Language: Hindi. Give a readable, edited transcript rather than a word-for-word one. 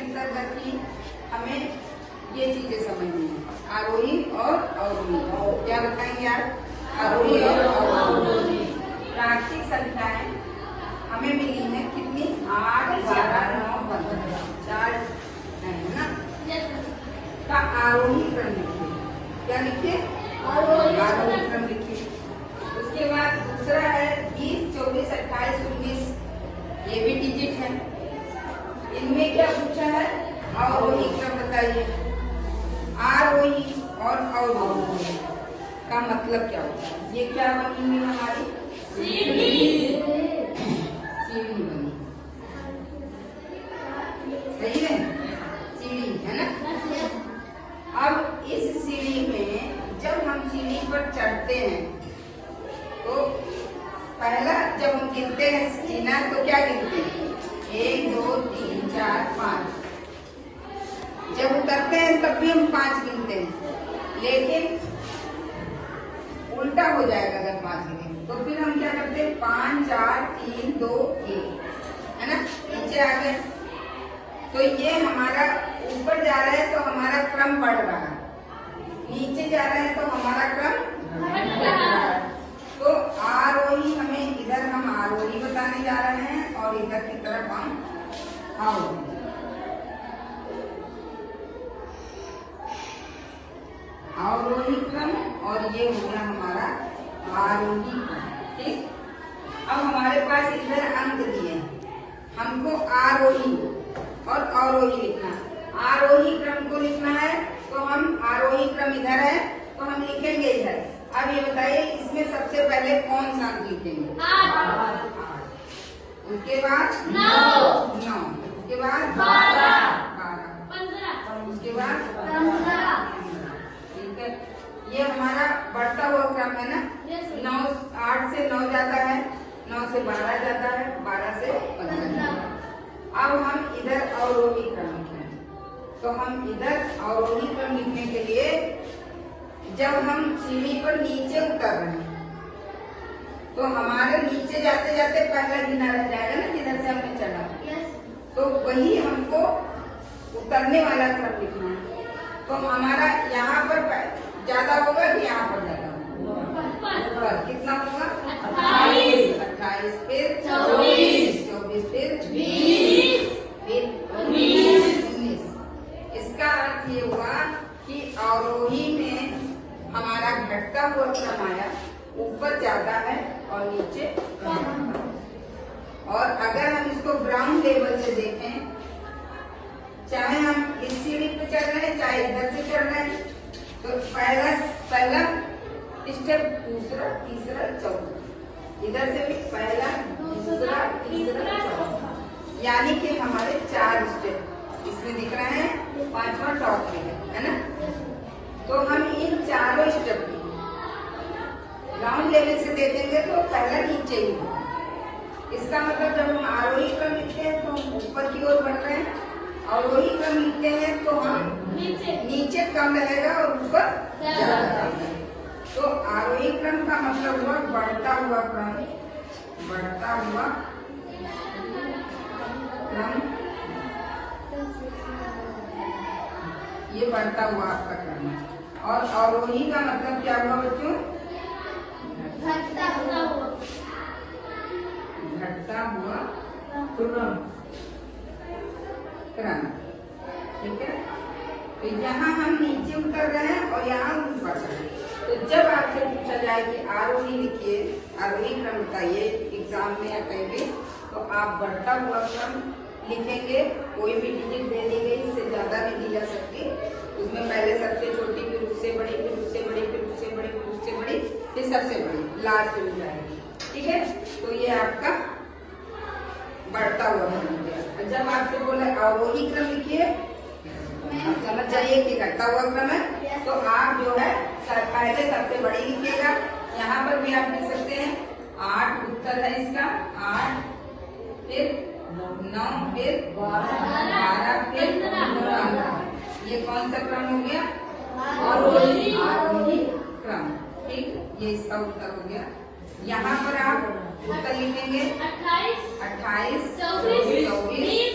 अंतर्गत ही हमें ये चीजें समझनी है, आरोही और अवरोही। क्या बताएंगे आप? आरोही और अवरोही। प्राकृतिक संख्याएं हमें मिली है कितनी? 8, 12, 9, 15, 4 है ना। का आरोही क्रम लिखिए। क्या लिखिए? आरोही क्रम लिखिए। उसके बाद दूसरा है 20, 24, 28, 19, ये भी डिजिट है। इनमें क्या पूछा है? अवरोही क्रम बताइए। आरोही और अवरोही का मतलब क्या होता है? ये क्या बनी हुई हमारी? सीढ़ी बनी, सही है, सीढ़ी है ना। अब इस सीढ़ी में जब हम सीढ़ी पर चढ़ते हैं तो पहला जब हम गिनते हैं जीना तो क्या गिनते हैं? 1, 2, 3, 4, 5। जब उतरते हैं तब भी हम 5 गिनते हैं, लेकिन उल्टा हो जाएगा अगर 5 गिने तो फिर हम क्या करते हैं? 5, 4, 3, 2, 1, है ना। नीचे आ गए तो ये हमारा ऊपर जा रहा है तो हमारा क्रम बढ़ रहा है, नीचे जा रहा है तो हमारा क्रम घट रहा है। तो आरोही हमें इधर हम आरोही बताने जा रहे हैं और इधर की तरफ हम अवरोही। अवरोही क्रम और ये हो गया हमारा आरोही क्रम। ठीक, अब हमारे पास इधर अंक दिए, हमको आरोही और अवरोही लिखना। आरोही क्रम को लिखना है तो हम आरोही क्रम इधर है तो हम लिखेंगे इधर। अब ये बताइए इसमें सबसे पहले कौन सा अंक लिखेंगे? 8। उसके बाद 9, उसके बाद 12, 15, उसके बाद 15। ठीक है, ये हमारा बढ़ता हुआ क्रम है ना। 9, 8 से 9 जाता है, 9 से 12 जाता है, 12 से 15। अब हम इधर अवरोही क्रम लिखेंगे तो हम इधर अवरोही क्रम लिखने के लिए जब हम सीढ़ी पर नीचे उतर रहे हैं तो हमारे नीचे जाते जाते पहला गिना रह जाएगा ना जिधर से हमने चढ़ा। तो वही हमको उतरने वाला क्रम लिखना है। तो हमारा यहाँ पर ज्यादा होगा कि यहाँ पर ज्यादा होगा? कितना होगा? 28, 28 फिर 24, 24 फिर 20, फिर 19। इसका अर्थ ये हुआ कि अवरोही में हमारा घटता हुआ क्रम आया, ऊपर जाता है और नीचे कम आता है। और अगर हम इसको ग्राउंड लेवल से देखें, चाहे हम इस सीढ़ी पे चढ़ रहे हैं चाहे इधर से चढ़ रहे हैं, तो पहला स्टेप, दूसरा, तीसरा, चौथा, इधर से भी पहला, दूसरा, तीसरा, चौथा, यानी कि हमारे 4 स्टेप इसमें दिख रहे हैं, 5वां टॉप में है ना। तो हम इन चारों स्टेप ग्राउंड लेवल से देखेंगे तो पहला नीचे ही होगा। इसका मतलब जब हम आरोही क्रम लिखते हैं तो हम ऊपर की ओर बढ़ रहे हैं, अवरोही क्रम लिखते हैं तो हम नीचे कम रहेगा और ऊपर ज्यादा रहेगा। तो आरोही क्रम का मतलब हुआ बढ़ता हुआ क्रम, बढ़ता हुआ क्रम, ये बढ़ता हुआ आपका क्रम है। और अवरोही का मतलब क्या हुआ बच्चों? घटता हुआ क्रम। ठीक है, तो यहाँ हम नीचे उतर रहे हैं और यहाँ ऊपर चढ़ रहे हैं। तो जब आपसे पूछा जाए कि आरोही लिखिए, आरोही क्रम बताइए एग्जाम में या कहीं भी, तो आप बढ़ता हुआ क्रम लिखेंगे। कोई भी डिजिट दे दी गई, इससे ज्यादा भी दी जा सकती। उसमें पहले सबसे छोटी, फिर उससे बड़ी, फिर उससे बड़ी, फिर उससे बड़ी, फिर उससे बड़ी, फिर सबसे बड़ी, लास्ट में जाएगी। ठीक है, तो ये आपका बढ़ता हुआ क्रम हो गया। जब आपसे बोले अवरोही क्रम लिखिए, आप समझ जाइए कि घटता हुआ क्रम है, तो आप जो है पहले सबसे बड़ी लिखिएगा। यहाँ पर भी आप लिख सकते हैं 8 उत्तर है इसका, 8 फिर 9 फिर 12 फिर 15। ये कौन सा क्रम हो गया? आरोही क्रम। ठीक, ये इसका उत्तर हो गया। यहाँ पर आप उत्तर लिखेंगे 28, 24, 24,